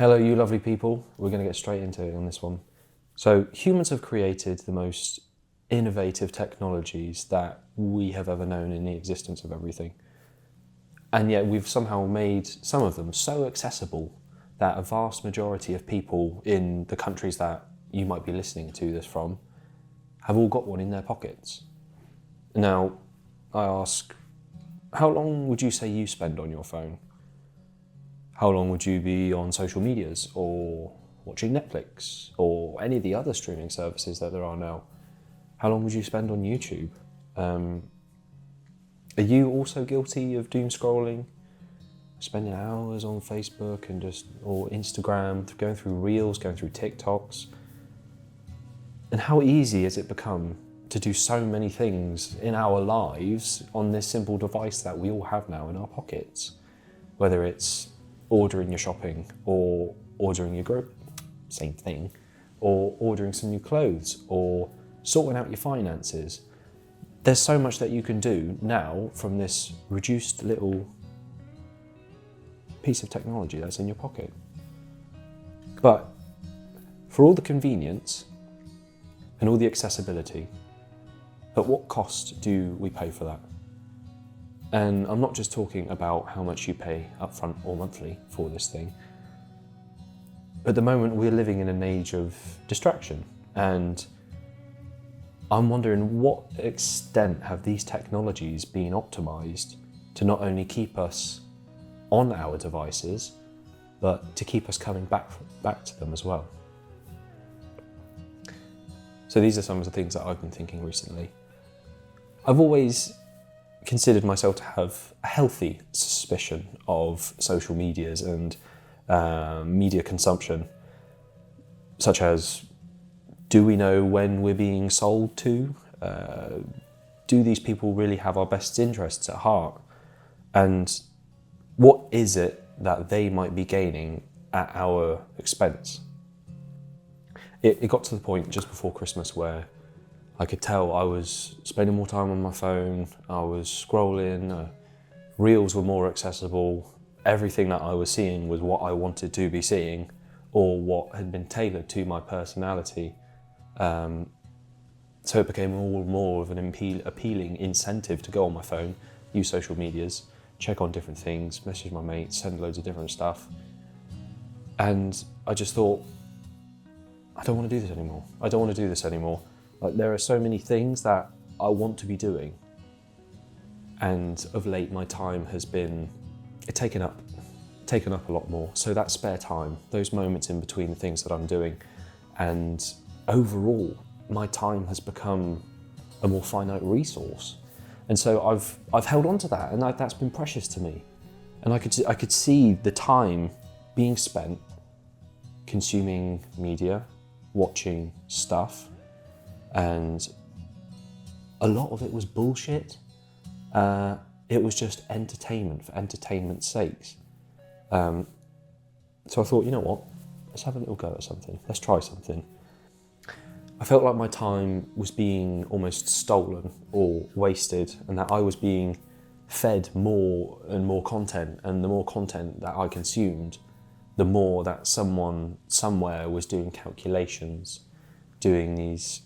Hello, you lovely people. We're going to get straight into it on this one. So, humans have created the most innovative technologies that we have ever known in the existence of everything. And yet we've somehow made some of them so accessible that a vast majority of people in the countries that you might be listening to this from have all got one in their pockets. Now, I ask, how long would you say you spend on your phone? How long would you be on social medias or watching Netflix or any of the other streaming services that there are now? How long would you spend on YouTube? Are you also guilty of doom scrolling? Spending hours on Facebook and or Instagram, going through Reels, going through TikToks? And how easy has it become to do so many things in our lives on this simple device that we all have now in our pockets? Whether it's ordering your shopping or ordering your same thing, or ordering some new clothes or sorting out your finances. There's so much that you can do now from this reduced little piece of technology that's in your pocket. But for all the convenience and all the accessibility, at what cost do we pay for that? And I'm not just talking about how much you pay upfront or monthly for this thing. At the moment, we're living in an age of distraction, and I'm wondering what extent have these technologies been optimized to not only keep us on our devices, but to keep us coming back to them as well. So these are some of the things that I've been thinking recently. I've always considered myself to have a healthy suspicion of social medias and media consumption, such as, do we know when we're being sold to? Do these people really have our best interests at heart? And what is it that they might be gaining at our expense? It got to the point just before Christmas where I could tell I was spending more time on my phone, I was scrolling, Reels were more accessible, everything that I was seeing was what I wanted to be seeing or what had been tailored to my personality. So it became more of an appealing incentive to go on my phone, use social medias, check on different things, message my mates, send loads of different stuff. And I just thought, I don't want to do this anymore. I don't want to do this anymore. Like, there are so many things that I want to be doing, and of late my time has been taken up a lot more. So that spare time, those moments in between the things that I'm doing, and overall my time has become a more finite resource. And so I've held on to that, and that's been precious to me. And I could see the time being spent consuming media, watching stuff, and a lot of it was bullshit. It was just entertainment for entertainment's sakes. So I thought, you know what, let's have a little go at something. Let's try something. I felt like my time was being almost stolen or wasted, and that I was being fed more and more content, and the more content that I consumed, the more that someone somewhere was doing these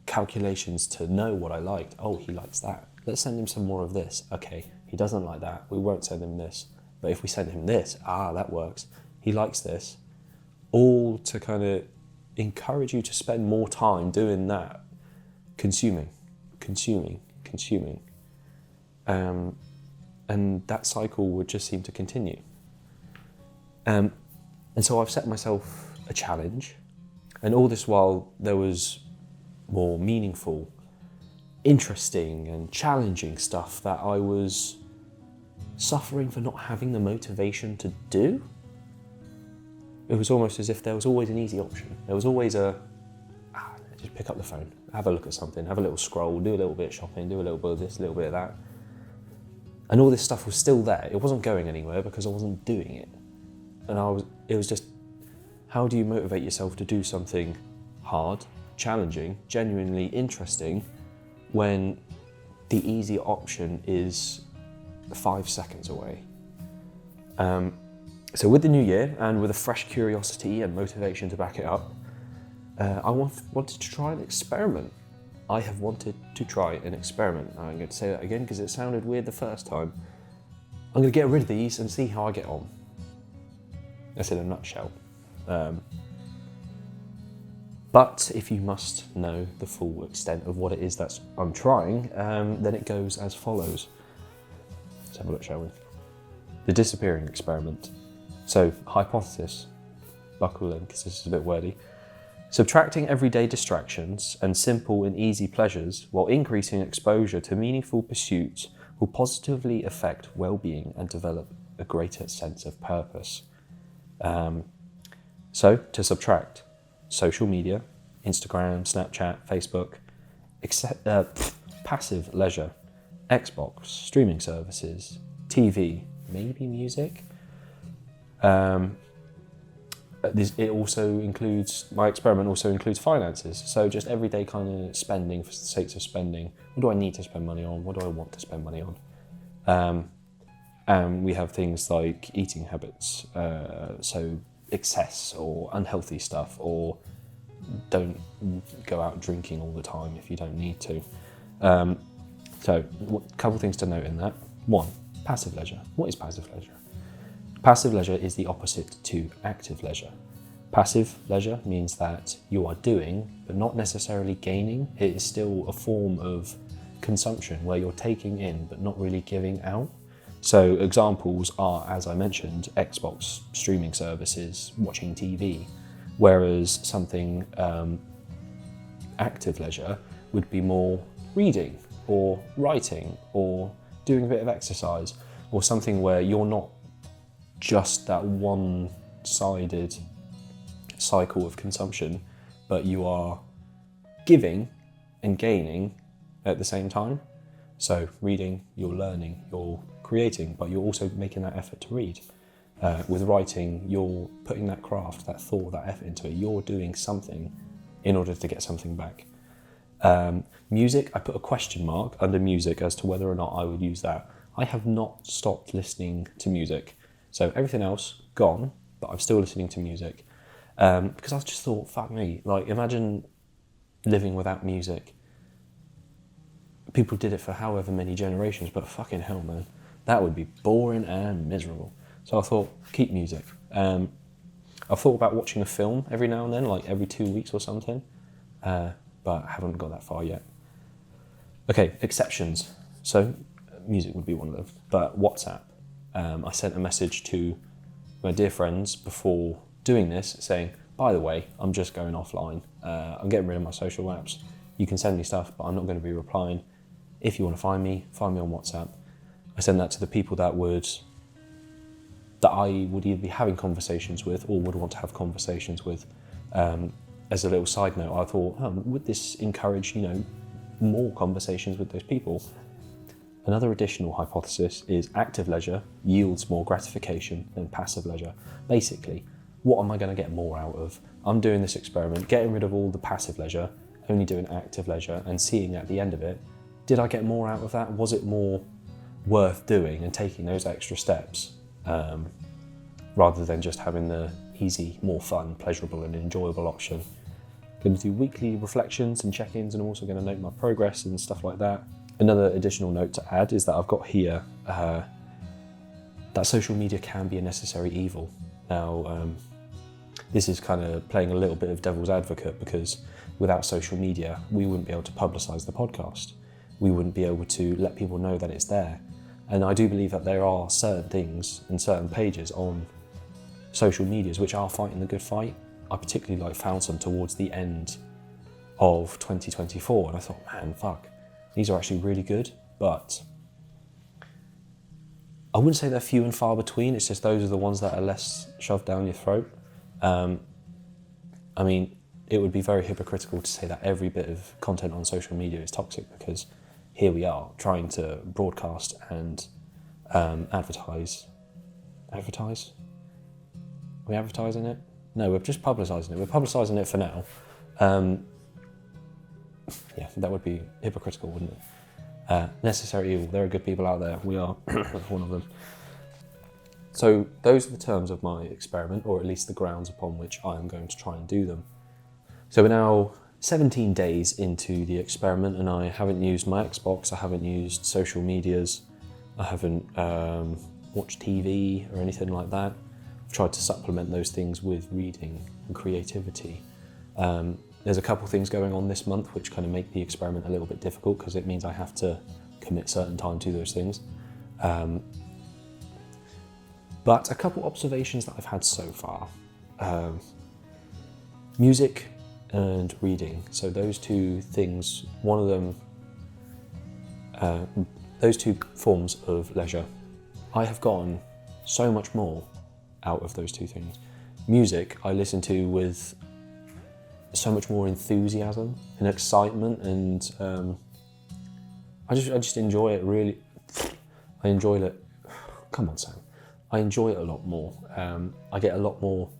calculations to know what I liked. Oh, he likes that. Let's send him some more of this. Okay, he doesn't like that. We won't send him this. But if we send him this, that works. He likes this. All to kind of encourage you to spend more time doing that, consuming. And that cycle would just seem to continue. And so I've set myself a challenge, and all this while there was more meaningful, interesting and challenging stuff that I was suffering for not having the motivation to do. It was almost as if there was always an easy option. There was always just pick up the phone, have a look at something, have a little scroll, do a little bit of shopping, do a little bit of this, a little bit of that. And all this stuff was still there. It wasn't going anywhere because I wasn't doing it. And it was just, how do you motivate yourself to do something hard, challenging, genuinely interesting, when the easy option is 5 seconds away? So with the new year and with a fresh curiosity and motivation to back it up, I wanted to try an experiment. I have wanted to try an experiment. I'm going to say that again because it sounded weird the first time. I'm going to get rid of these and see how I get on. That's in a nutshell. But if you must know the full extent of what it is that I'm trying, then it goes as follows. Let's have a look, shall we? The disappearing experiment. So, hypothesis. Buckle in, because this is a bit wordy. Subtracting everyday distractions and simple and easy pleasures while increasing exposure to meaningful pursuits will positively affect well-being and develop a greater sense of purpose. So, to subtract social media, Instagram, Snapchat, Facebook, passive leisure, Xbox, streaming services, TV, maybe music. It also includes, my experiment also includes finances. So just everyday kind of spending for the sake of spending. What do I need to spend money on? What do I want to spend money on? And we have things like eating habits. So excess or unhealthy stuff, or don't go out drinking all the time if you don't need to. So a couple of things to note in that. One, passive leisure. What is passive leisure? Passive leisure is the opposite to active leisure. Passive leisure means that you are doing, but not necessarily gaining. It is still a form of consumption where you're taking in, but not really giving out. So examples are, as I mentioned, Xbox, streaming services, watching TV, whereas something active leisure would be more reading or writing or doing a bit of exercise, or something where you're not just that one-sided cycle of consumption, but you are giving and gaining at the same time. So reading, you're learning, you're creating, but you're also making that effort to read. With writing, you're putting that craft, that thought, that effort into it. You're doing something in order to get something back. Music, I put a question mark under music as to whether or not I would use that. I have not stopped listening to music. So everything else, gone, but I'm still listening to music. Because I just thought, fuck me, like imagine living without music. People did it for however many generations, but fucking hell, man, that would be boring and miserable. So I thought, keep music. I've thought about watching a film every now and then, like every 2 weeks or something, but I haven't got that far yet. Okay, exceptions. So music would be one of them, but WhatsApp. I sent a message to my dear friends before doing this saying, by the way, I'm just going offline. I'm getting rid of my social apps. You can send me stuff, but I'm not going to be replying. If you want to find me on WhatsApp. I send that to the people that I would either be having conversations with or would want to have conversations with. As a little side note, I thought, would this encourage, more conversations with those people? Another additional hypothesis is active leisure yields more gratification than passive leisure. Basically, what am I going to get more out of? I'm doing this experiment, getting rid of all the passive leisure, only doing active leisure, and seeing at the end of it, did I get more out of that? Was it more worth doing and taking those extra steps, rather than just having the easy, more fun, pleasurable and enjoyable option? Going to do weekly reflections and check-ins, and I'm also going to note my progress and stuff like that. Another additional note to add is that I've got here that social media can be a necessary evil. Now, this is kind of playing a little bit of devil's advocate, because without social media, we wouldn't be able to publicise the podcast. We wouldn't be able to let people know that it's there. And I do believe that there are certain things and certain pages on social medias which are fighting the good fight. I particularly found some towards the end of 2024, and I thought, man, fuck, these are actually really good, but I wouldn't say they're few and far between. It's just those are the ones that are less shoved down your throat. I mean, it would be very hypocritical to say that every bit of content on social media is toxic, because here we are trying to broadcast and advertise. Advertise? Are we advertising it? No, we're just publicising it. We're publicising it for now. Yeah, that would be hypocritical, wouldn't it? Necessary evil. There are good people out there. We are one of them. So those are the terms of my experiment, or at least the grounds upon which I am going to try and do them. So we're now 17 days into the experiment, and I haven't used my Xbox, I haven't used social medias, I haven't watched TV or anything like that. I've tried to supplement those things with reading and creativity. There's a couple things going on this month which kind of make the experiment a little bit difficult, because it means I have to commit certain time to those things. But a couple observations that I've had so far. Music and reading. So those two things, one of them, those two forms of leisure, I have gotten so much more out of those two things. Music I listen to with so much more enthusiasm and excitement, and I just enjoy it really. I enjoy it. Come on, Sam. I enjoy it a lot more. I get a lot more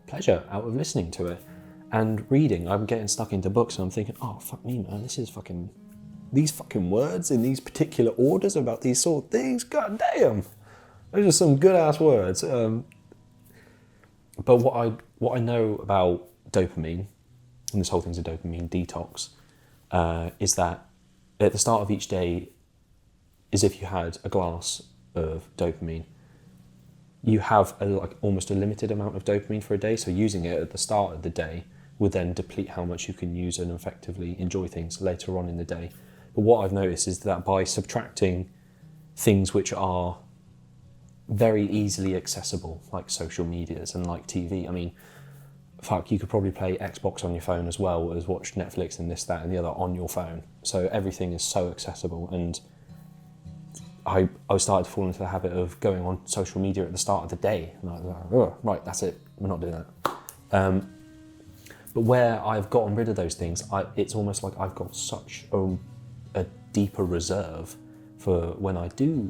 pleasure out of listening to it. And reading, I'm getting stuck into books and I'm thinking, oh, fuck me, man, this is these fucking words in these particular orders about these sort of things, god damn. Those are some good ass words. But what I know about dopamine, and this whole thing's a dopamine detox, is that at the start of each day, as if you had a glass of dopamine, you have almost a limited amount of dopamine for a day, so using it at the start of the day would then deplete how much you can use and effectively enjoy things later on in the day. But what I've noticed is that by subtracting things which are very easily accessible, like social medias and like TV, I mean, fuck, you could probably play Xbox on your phone as well as watch Netflix and this, that and the other on your phone. So everything is so accessible, and I started to fall into the habit of going on social media at the start of the day. And I was like, oh, right, that's it, we're not doing that. But where I've gotten rid of those things, it's almost like I've got such a deeper reserve for when I do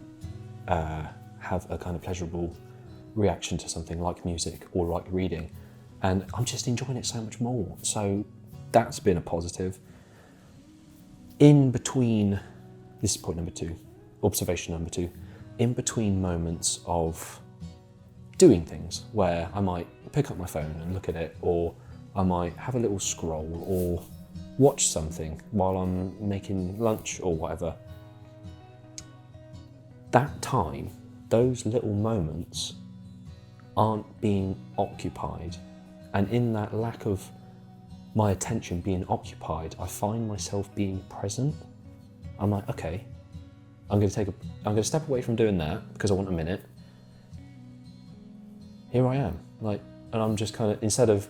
have a kind of pleasurable reaction to something like music or like reading. And I'm just enjoying it so much more. So that's been a positive. In between, this is point number 2, observation number 2, in between moments of doing things where I might pick up my phone and look at it, or I might have a little scroll or watch something while I'm making lunch or whatever. That time, those little moments aren't being occupied. And in that lack of my attention being occupied, I find myself being present. I'm like, okay, I'm going to step away from doing that because I want a minute. Here I am, and I'm just kind of, instead of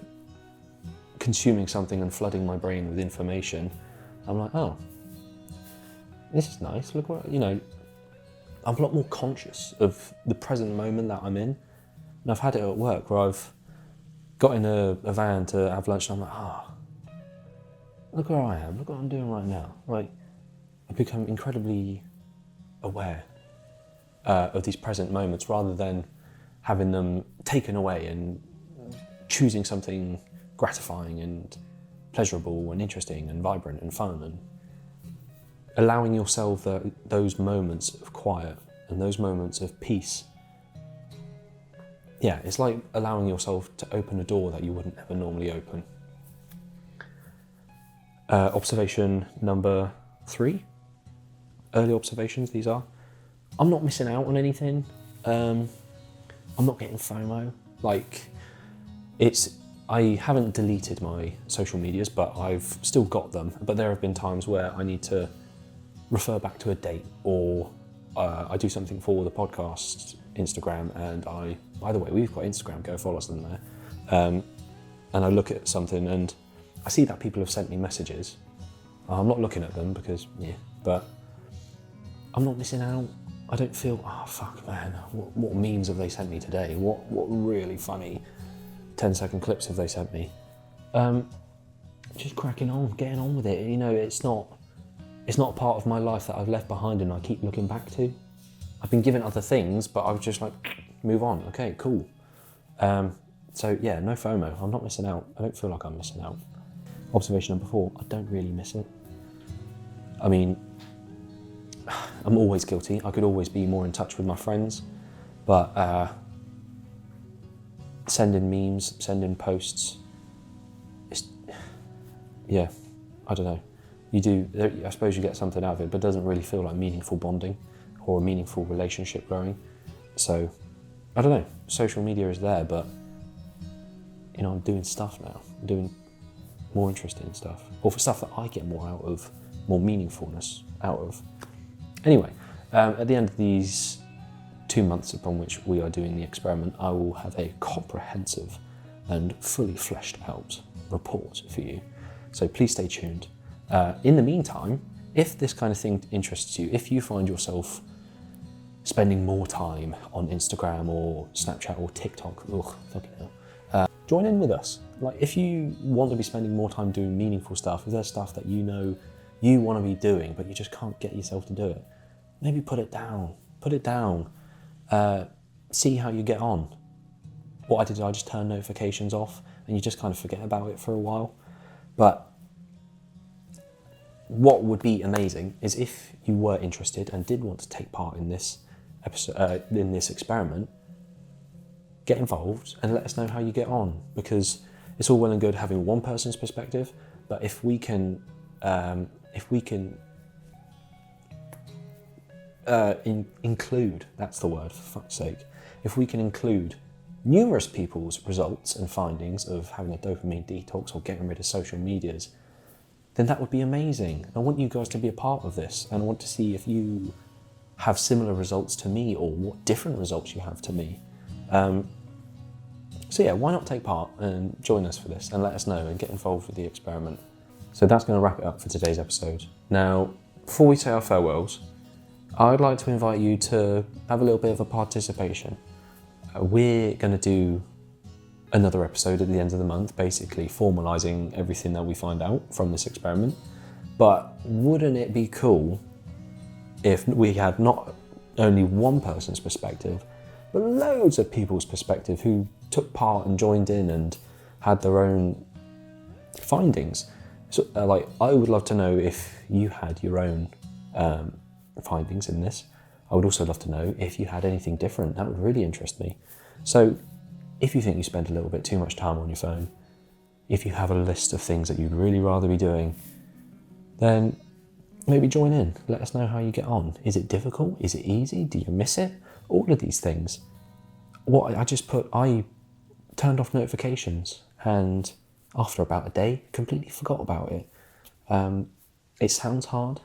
consuming something and flooding my brain with information, I'm like, oh, this is nice. Look what, I'm a lot more conscious of the present moment that I'm in. And I've had it at work where I've got in a van to have lunch and I'm like, look where I am, look what I'm doing right now. I've become incredibly aware of these present moments rather than having them taken away and choosing something gratifying and pleasurable and interesting and vibrant and fun, and allowing yourself those moments of quiet and those moments of peace. Yeah, it's like allowing yourself to open a door that you wouldn't ever normally open. Observation number 3, early observations, these are. I'm not missing out on anything. I'm not getting FOMO. I haven't deleted my social medias, but I've still got them. But there have been times where I need to refer back to a date, or I do something for the podcast Instagram, and by the way, we've got Instagram, go follow us on there. And I look at something and I see that people have sent me messages. I'm not looking at them because, but I'm not missing out. I don't feel, oh fuck man, what memes have they sent me today? What really funny 10-second clips have they sent me? Just cracking on, getting on with it. It's not a part of my life that I've left behind and I keep looking back to. I've been given other things, but I was just like, move on, okay, cool. So yeah, no FOMO, I'm not missing out. I don't feel like I'm missing out. Observation number 4, I don't really miss it. I mean, I'm always guilty. I could always be more in touch with my friends, but send in memes, send in posts. Yeah, I don't know. I suppose you get something out of it, but it doesn't really feel like meaningful bonding or a meaningful relationship growing. So, I don't know. Social media is there, but, I'm doing stuff now. I'm doing more interesting stuff. Or for stuff that I get more out of, more meaningfulness out of. Anyway, at the end of these 2 months upon which we are doing the experiment, I will have a comprehensive and fully fleshed out report for you. So please stay tuned. In the meantime, if this kind of thing interests you, if you find yourself spending more time on Instagram or Snapchat or TikTok, join in with us. Like, if you want to be spending more time doing meaningful stuff, if there's stuff that you know you want to be doing, but you just can't get yourself to do it, maybe put it down. See how you get on. What I did, I just turned notifications off, and you just kind of forget about it for a while. But what would be amazing is if you were interested and did want to take part in this episode, in this experiment, get involved and let us know how you get on, because it's all well and good having one person's perspective, but if we can include, that's the word, for fuck's sake, if we can include numerous people's results and findings of having a dopamine detox or getting rid of social medias, then that would be amazing. I want you guys to be a part of this, and I want to see if you have similar results to me or what different results you have to me. So yeah, why not take part and join us for this and let us know and get involved with the experiment. So that's going to wrap it up for today's episode. Now, before we say our farewells, I'd like to invite you to have a little bit of a participation. We're going to do another episode at the end of the month, basically formalising everything that we find out from this experiment. But wouldn't it be cool if we had not only one person's perspective, but loads of people's perspective who took part and joined in and had their own findings? So, I would love to know if you had your own findings in this. I would also love to know if you had anything different. That would really interest me. So if you think you spend a little bit too much time on your phone, if you have a list of things that you'd really rather be doing, then maybe join in. Let us know how you get on. Is it difficult? Is it easy? Do you miss it? All of these things. I turned off notifications, and after about a day, completely forgot about it. It sounds hard,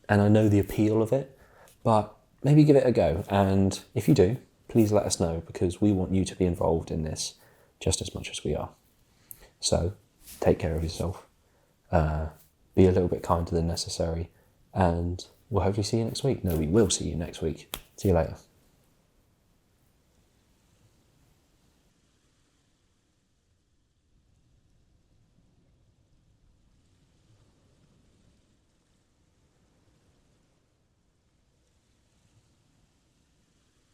and I know the appeal of it, but maybe give it a go. And if you do, please let us know, because we want you to be involved in this just as much as we are. So take care of yourself, be a little bit kinder than necessary, and we'll hopefully see you next week. No, we will see you next week. See you later.